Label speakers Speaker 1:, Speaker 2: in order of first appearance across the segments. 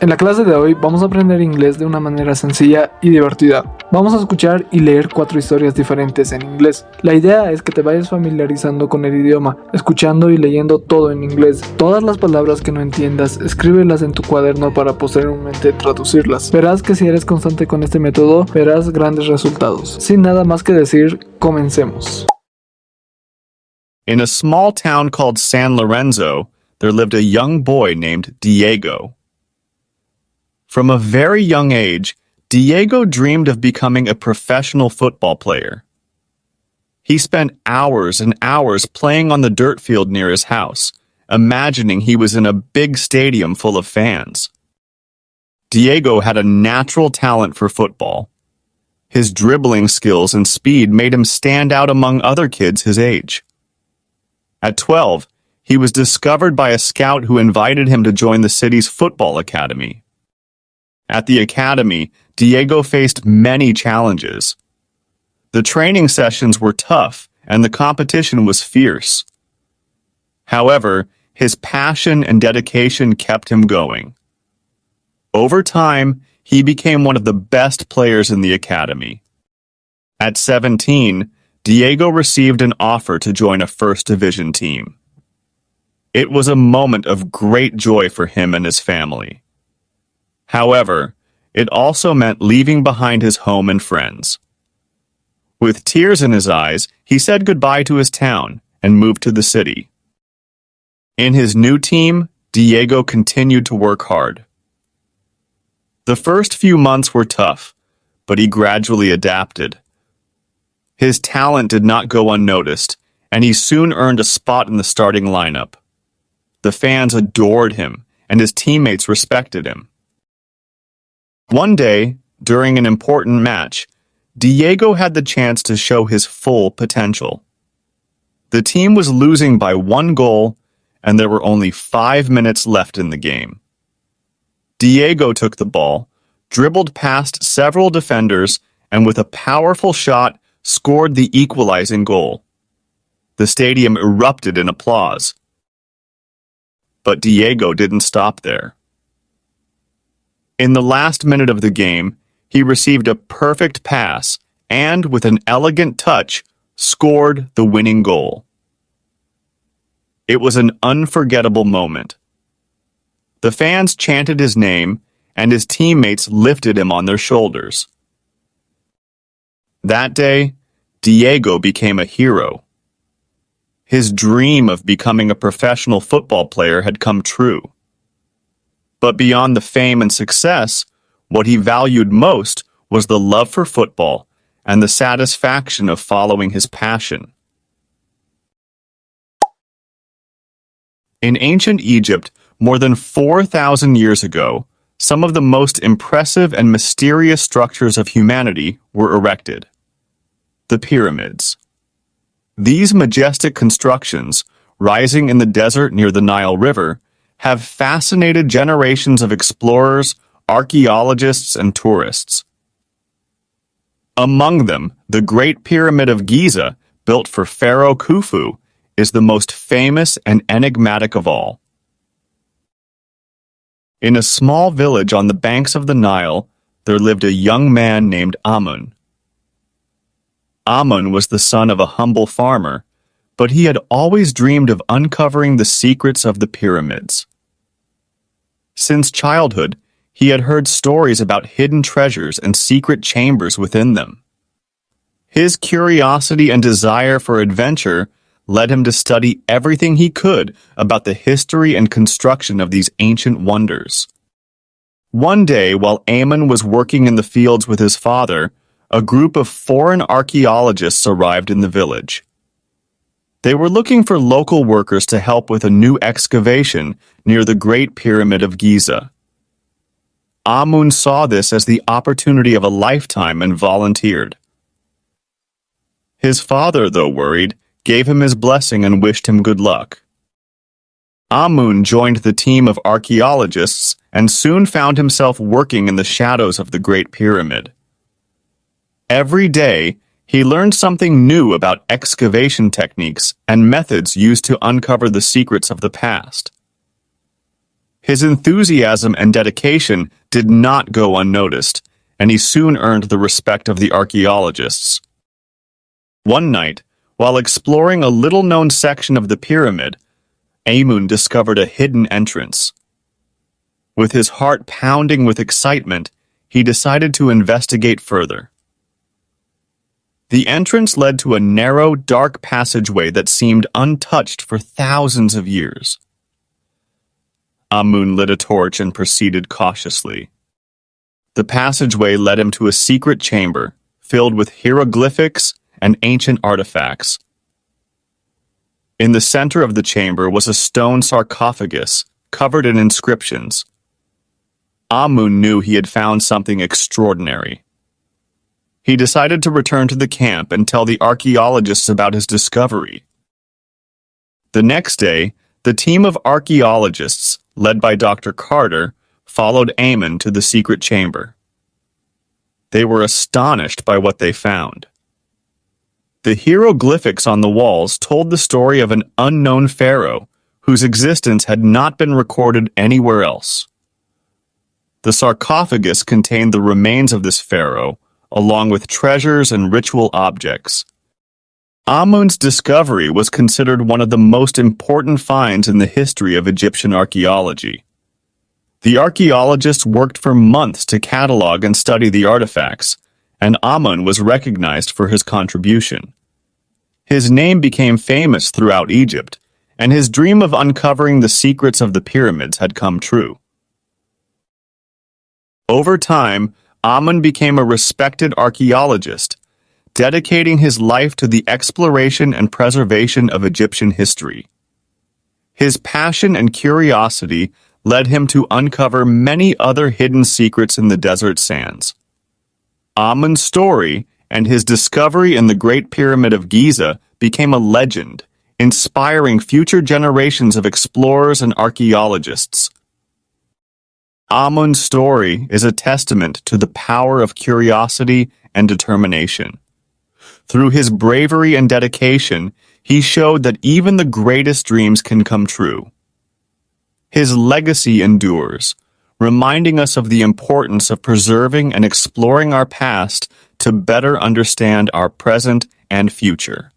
Speaker 1: En la clase de hoy vamos a aprender inglés de una manera sencilla y divertida. Vamos a escuchar y leer 4 historias diferentes en inglés. La idea es que te vayas familiarizando con el idioma, escuchando y leyendo todo en inglés. Todas las palabras que no entiendas, escríbelas en tu cuaderno para posteriormente traducirlas. Verás que si eres constante con este método, verás grandes resultados. Sin nada más que decir, comencemos.
Speaker 2: In a small town called San Lorenzo, there lived a young boy named Diego. From a very young age, Diego dreamed of becoming a professional football player. He spent hours and hours playing on the dirt field near his house, imagining he was in a big stadium full of fans. Diego had a natural talent for football. His dribbling skills and speed made him stand out among other kids his age. At 12, he was discovered by a scout who invited him to join the city's football academy. At the academy, Diego faced many challenges. The training sessions were tough, and the competition was fierce. However, his passion and dedication kept him going. Over time, he became one of the best players in the academy. At 17, Diego received an offer to join a First Division team. It was a moment of great joy for him and his family. However, it also meant leaving behind his home and friends. With tears in his eyes, he said goodbye to his town and moved to the city. In his new team, Diego continued to work hard. The first few months were tough, but he gradually adapted. His talent did not go unnoticed, and he soon earned a spot in the starting lineup. The fans adored him, and his teammates respected him. One day, during an important match, Diego had the chance to show his full potential. The team was losing by 1 goal, and there were only 5 minutes left in the game. Diego took the ball, dribbled past several defenders, and with a powerful shot, scored the equalizing goal. The stadium erupted in applause. But Diego didn't stop there. In the last minute of the game, he received a perfect pass and, with an elegant touch, scored the winning goal. It was an unforgettable moment. The fans chanted his name, and his teammates lifted him on their shoulders. That day, Diego became a hero. His dream of becoming a professional football player had come true. But beyond the fame and success, what he valued most was the love for football and the satisfaction of following his passion. In ancient Egypt, more than 4,000 years ago, some of the most impressive and mysterious structures of humanity were erected. The pyramids. These majestic constructions, rising in the desert near the Nile River, have fascinated generations of explorers, archaeologists, and tourists. Among them, the Great Pyramid of Giza, built for Pharaoh Khufu, is the most famous and enigmatic of all. In a small village on the banks of the Nile, there lived a young man named Amun. Amun was the son of a humble farmer, but he had always dreamed of uncovering the secrets of the pyramids. Since childhood, he had heard stories about hidden treasures and secret chambers within them. His curiosity and desire for adventure led him to study everything he could about the history and construction of these ancient wonders. One day, while Amun was working in the fields with his father, a group of foreign archaeologists arrived in the village. They were looking for local workers to help with a new excavation near the Great Pyramid of Giza. Amun saw this as the opportunity of a lifetime and volunteered. His father, though worried, gave him his blessing and wished him good luck. Amun joined the team of archaeologists and soon found himself working in the shadows of the Great Pyramid. Every day, he learned something new about excavation techniques and methods used to uncover the secrets of the past. His enthusiasm and dedication did not go unnoticed, and he soon earned the respect of the archaeologists. One night, while exploring a little-known section of the pyramid, Amun discovered a hidden entrance. With his heart pounding with excitement, he decided to investigate further. The entrance led to a narrow, dark passageway that seemed untouched for thousands of years. Amun lit a torch and proceeded cautiously. The passageway led him to a secret chamber filled with hieroglyphics and ancient artifacts. In the center of the chamber was a stone sarcophagus covered in inscriptions. Amun knew he had found something extraordinary. He decided to return to the camp and tell the archaeologists about his discovery. The next day, the team of archaeologists, led by Dr. Carter, followed Amun to the secret chamber. They were astonished by what they found. The hieroglyphics on the walls told the story of an unknown pharaoh whose existence had not been recorded anywhere else. The sarcophagus contained the remains of this pharaoh, along with treasures and ritual objects. Amun's discovery was considered one of the most important finds in the history of Egyptian archaeology. The archaeologists worked for months to catalog and study the artifacts, and Amun was recognized for his contribution. His name became famous throughout Egypt, and his dream of uncovering the secrets of the pyramids had come true. Over time, Amun became a respected archaeologist, dedicating his life to the exploration and preservation of Egyptian history. His passion and curiosity led him to uncover many other hidden secrets in the desert sands. Amun's story and his discovery in the Great Pyramid of Giza became a legend, inspiring future generations of explorers and archaeologists. Amun's story is a testament to the power of curiosity and determination. Through his bravery and dedication, he showed that even the greatest dreams can come true. His legacy endures, reminding us of the importance of preserving and exploring our past to better understand our present and future.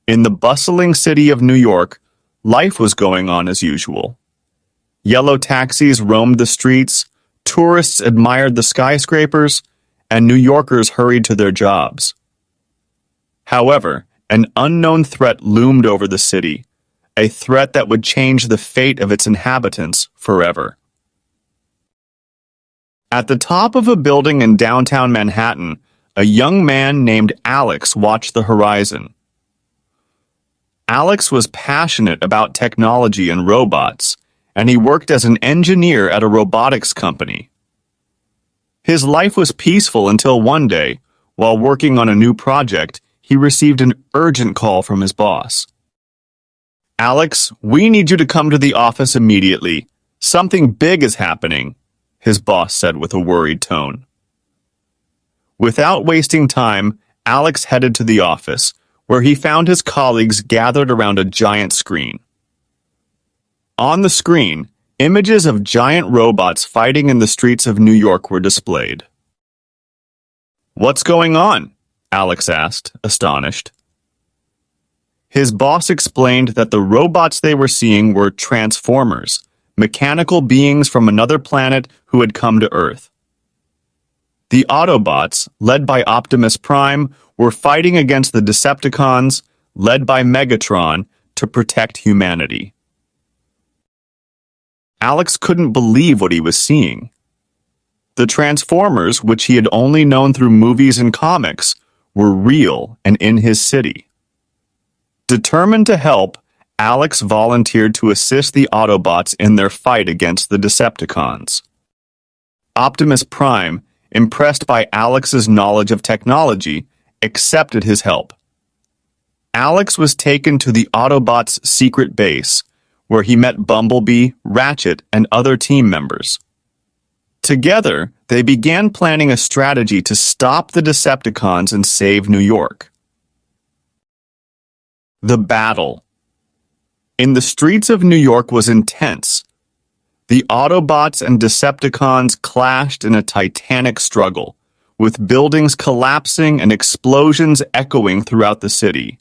Speaker 2: In the bustling city of New York, life was going on as usual. Yellow taxis roamed the streets, tourists admired the skyscrapers, and New Yorkers hurried to their jobs. However, an unknown threat loomed over the city, a threat that would change the fate of its inhabitants forever. At the top of a building in downtown Manhattan, a young man named Alex watched the horizon. Alex was passionate about technology and robots, and he worked as an engineer at a robotics company. His life was peaceful until one day, while working on a new project, he received an urgent call from his boss. "Alex, we need you to come to the office immediately. Something big is happening," his boss said with a worried tone. Without wasting time, Alex headed to the office, where he found his colleagues gathered around a giant screen. On the screen, images of giant robots fighting in the streets of New York were displayed. "What's going on?" Alex asked, astonished. His boss explained that the robots they were seeing were transformers, mechanical beings from another planet who had come to Earth. The Autobots, led by Optimus Prime, were fighting against the Decepticons, led by Megatron, to protect humanity. Alex couldn't believe what he was seeing. The Transformers, which he had only known through movies and comics, were real and in his city. Determined to help, Alex volunteered to assist the Autobots in their fight against the Decepticons. Optimus Prime, impressed by Alex's knowledge of technology, accepted his help. Alex was taken to the Autobots' secret base, where he met Bumblebee, Ratchet, and other team members. Together, they began planning a strategy to stop the Decepticons and save New York. The battle. in the streets of New York was intense. The Autobots and Decepticons clashed in a titanic struggle, with buildings collapsing and explosions echoing throughout the city.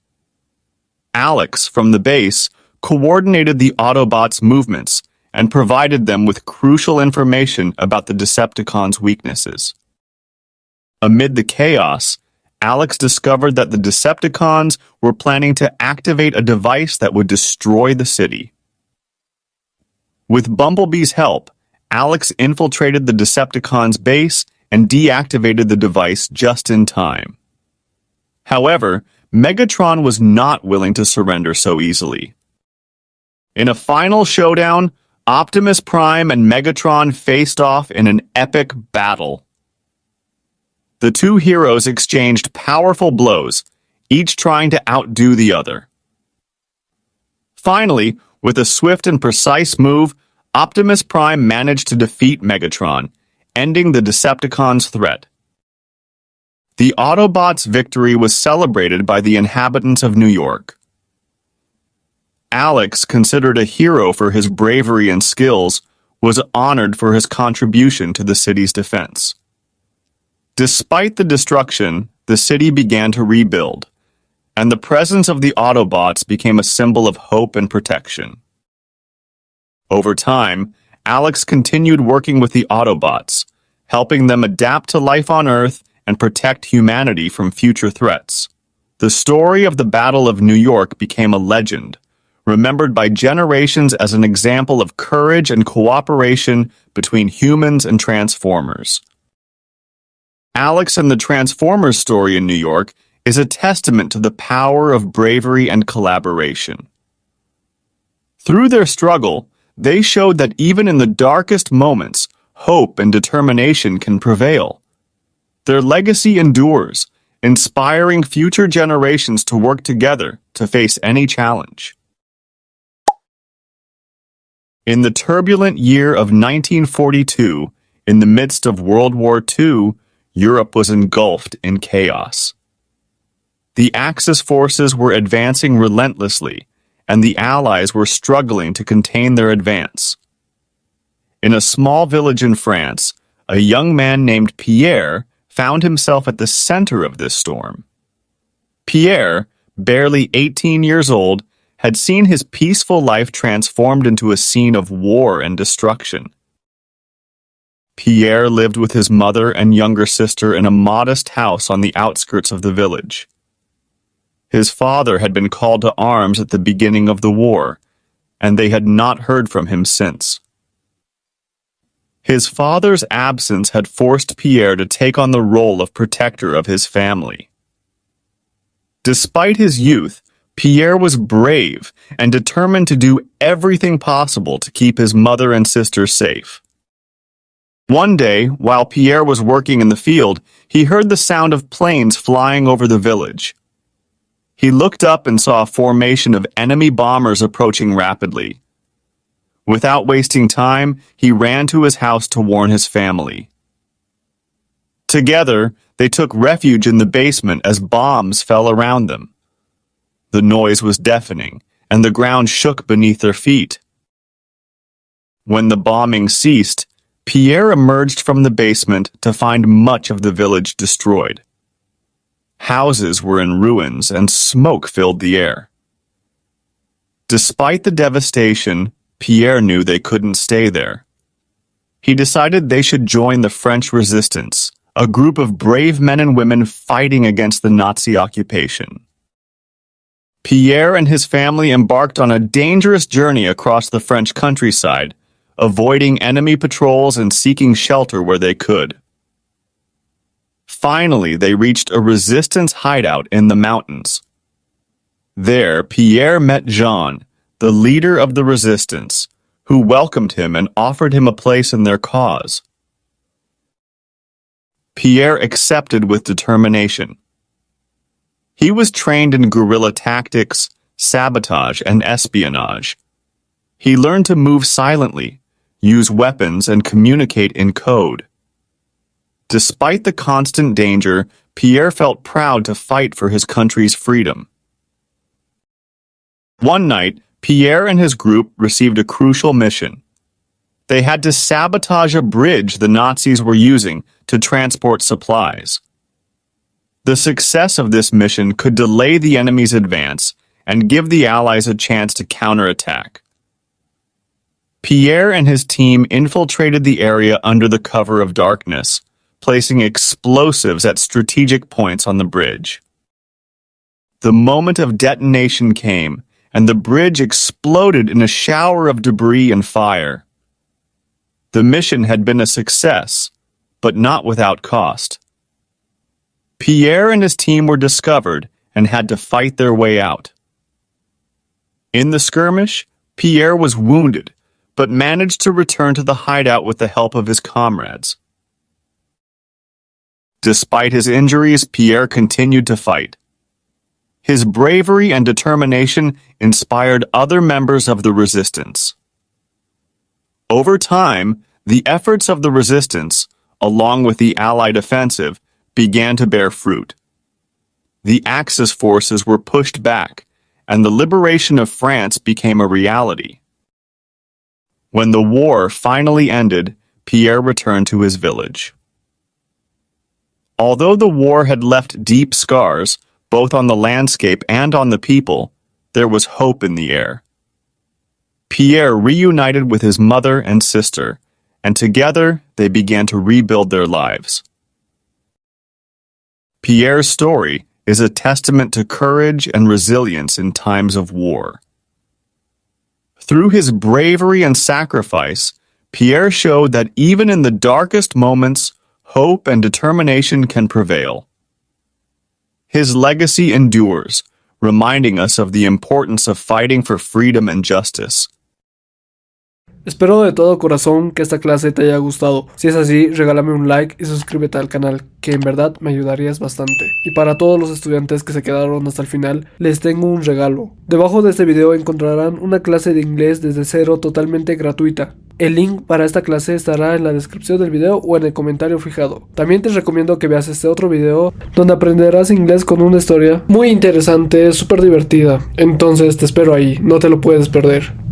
Speaker 2: Alex, from the base, coordinated the Autobots' movements and provided them with crucial information about the Decepticons' weaknesses. Amid the chaos, Alex discovered that the Decepticons were planning to activate a device that would destroy the city. With Bumblebee's help, Alex infiltrated the Decepticons' base and deactivated the device just in time. However, Megatron was not willing to surrender so easily. In a final showdown, Optimus Prime and Megatron faced off in an epic battle. The two heroes exchanged powerful blows, each trying to outdo the other. Finally, with a swift and precise move, Optimus Prime managed to defeat Megatron, ending the Decepticons' threat. The Autobots' victory was celebrated by the inhabitants of New York. Alex, considered a hero for his bravery and skills, was honored for his contribution to the city's defense. Despite the destruction, the city began to rebuild, and the presence of the Autobots became a symbol of hope and protection. Over time, Alex continued working with the Autobots, helping them adapt to life on Earth and protect humanity from future threats. The story of the Battle of New York became a legend, remembered by generations as an example of courage and cooperation between humans and Transformers. Alex and the Transformers story in New York is a testament to the power of bravery and collaboration. Through their struggle, they showed that even in the darkest moments, hope and determination can prevail. Their legacy endures, inspiring future generations to work together to face any challenge. In the turbulent year of 1942, in the midst of World War II, Europe was engulfed in chaos. The Axis forces were advancing relentlessly, and the Allies were struggling to contain their advance. In a small village in France, a young man named Pierre found himself at the center of this storm. Pierre, barely 18 years old, had seen his peaceful life transformed into a scene of war and destruction. Pierre lived with his mother and younger sister in a modest house on the outskirts of the village. His father had been called to arms at the beginning of the war, and they had not heard from him since. His father's absence had forced Pierre to take on the role of protector of his family. Despite his youth, Pierre was brave and determined to do everything possible to keep his mother and sister safe. One day, while Pierre was working in the field, he heard the sound of planes flying over the village. He looked up and saw a formation of enemy bombers approaching rapidly. Without wasting time, he ran to his house to warn his family. Together, they took refuge in the basement as bombs fell around them. The noise was deafening, and the ground shook beneath their feet. When the bombing ceased, Pierre emerged from the basement to find much of the village destroyed. Houses were in ruins and smoke filled the air. Despite the devastation, Pierre knew they couldn't stay there. He decided they should join the French resistance, a group of brave men and women fighting against the Nazi occupation. Pierre and his family embarked on a dangerous journey across the French countryside, avoiding enemy patrols and seeking shelter where they could. Finally, they reached a resistance hideout in the mountains. There, Pierre met Jean, the leader of the resistance, who welcomed him and offered him a place in their cause. Pierre accepted with determination. He was trained in guerrilla tactics, sabotage, and espionage. He learned to move silently, use weapons, and communicate in code. Despite the constant danger, Pierre felt proud to fight for his country's freedom. One night, Pierre and his group received a crucial mission. They had to sabotage a bridge the Nazis were using to transport supplies. The success of this mission could delay the enemy's advance and give the Allies a chance to counterattack. Pierre and his team infiltrated the area under the cover of darkness, placing explosives at strategic points on the bridge. The moment of detonation came, and the bridge exploded in a shower of debris and fire. The mission had been a success, but not without cost. Pierre and his team were discovered and had to fight their way out. In the skirmish, Pierre was wounded, but managed to return to the hideout with the help of his comrades. Despite his injuries, Pierre continued to fight. His bravery and determination inspired other members of the resistance. Over time, the efforts of the resistance, along with the Allied offensive, began to bear fruit. The Axis forces were pushed back, and the liberation of France became a reality. When the war finally ended, Pierre returned to his village. Although the war had left deep scars, both on the landscape and on the people, there was hope in the air. Pierre reunited with his mother and sister, and together they began to rebuild their lives. Pierre's story is a testament to courage and resilience in times of war. Through his bravery and sacrifice, Pierre showed that even in the darkest moments, hope and determination can prevail. His legacy endures, reminding us of the importance of fighting for freedom and justice.
Speaker 1: Espero de todo corazón que esta clase te haya gustado. Si es así, regálame un like y suscríbete al canal, que en verdad me ayudarías bastante. Y para todos los estudiantes que se quedaron hasta el final, les tengo un regalo. Debajo de este video encontrarán una clase de inglés desde cero totalmente gratuita. El link para esta clase estará en la descripción del video o en el comentario fijado. También te recomiendo que veas este otro video donde aprenderás inglés con una historia muy interesante, súper divertida. Entonces te espero ahí, no te lo puedes perder.